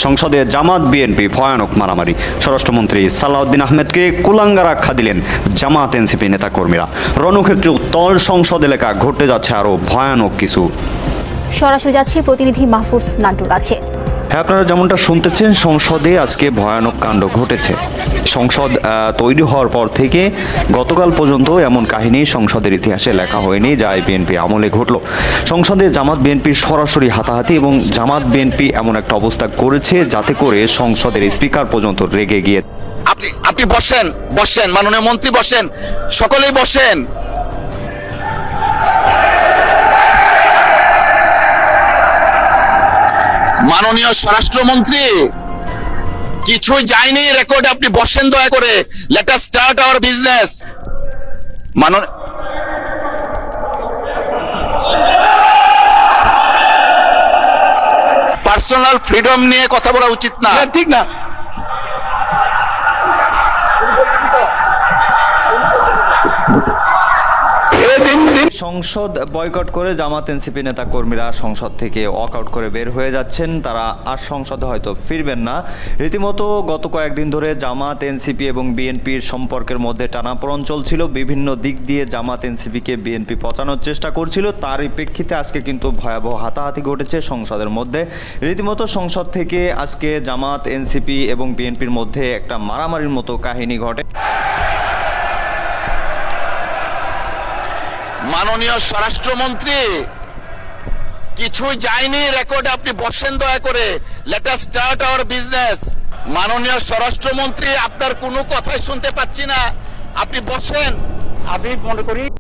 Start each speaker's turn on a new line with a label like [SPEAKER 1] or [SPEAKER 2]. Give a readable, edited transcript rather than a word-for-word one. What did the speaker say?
[SPEAKER 1] সংসদে জামাত বিএনপি ভয়ানক মারামারি। স্বরাষ্ট্রমন্ত্রী সালাউদ্দিন আহমেদকে কুলাঙ্গার আখ্যা দিলেন জামাত এনসিপি নেতাকর্মীরা। রণক্ষেত্রে উত্তল সংসদ এলাকা ঘটতে যাচ্ছে আরও ভয়ানক কিছু।
[SPEAKER 2] সরাসরি যাচ্ছি প্রতিনিধি মাহফুজ নান্টুর কাছে।
[SPEAKER 1] হ্যাঁ, আপনারা যেমনটা শুনতেছেন, সংসদে আজকে ভয়ানক কাণ্ড ঘটেছে। সংসদ তৈরি হওয়ার পর থেকে গতকাল পর্যন্ত এমন কাহিনী সংসদের ইতিহাসে লেখা হয়নি যা বিএনপি আমলে ঘটল। সংসদে জামাত বিএনপির সরাসরি হাতাহাতি এবং জামাত বিএনপি এমন একটা অবস্থা করেছে যাতে করে সংসদের স্পিকার পর্যন্ত রেগে গিয়ে
[SPEAKER 3] আপনি বসেন বসেন, মাননীয় মন্ত্রী বসেন, সকলেই বসেন। মাননীয় স্বরাষ্ট্রমন্ত্রী, কিছুই যায়নি রেকর্ড, আপনি বসেন দয়া করে। Let us start our business. Personal freedom নিয়ে কথা বলা উচিত না, ঠিক না?
[SPEAKER 1] সংসদ বয়কট করে জামাত এনসিপি নেতা কর্মীরা সংসদ থেকে ওয়াকআউট করে বের হয়ে যাচ্ছেন। তারা আর সংসদে হয়তো ফিরবেন না। রীতিমতো গত কয়েকদিন ধরে জামাত এনসিপি এবং বিএনপির সম্পর্কের মধ্যে টানাপোড়েন চলছিল। বিভিন্ন দিক দিয়ে জামাত এনসিপিকে বিএনপি পচানোর চেষ্টা করছিল। তারই প্রেক্ষিতে আজকে কিন্তু ভয়াবহ হাতাহাতি ঘটেছে সংসদের মধ্যে। রীতিমতো সংসদ থেকে আজকে জামাত এনসিপি এবং বিএনপির মধ্যে একটা মারামারির মতো কাহিনী ঘটে।
[SPEAKER 3] মাননীয় স্বরাষ্ট্রমন্ত্রী, কিছুই যায়নি রেকর্ড, আপনি বসেন দয়া করে। Let us start our business. মাননীয় স্বরাষ্ট্রমন্ত্রী, আপনার কোনো কথাই শুনতে পাচ্ছি না, আপনি বসেন। আমি মনে করি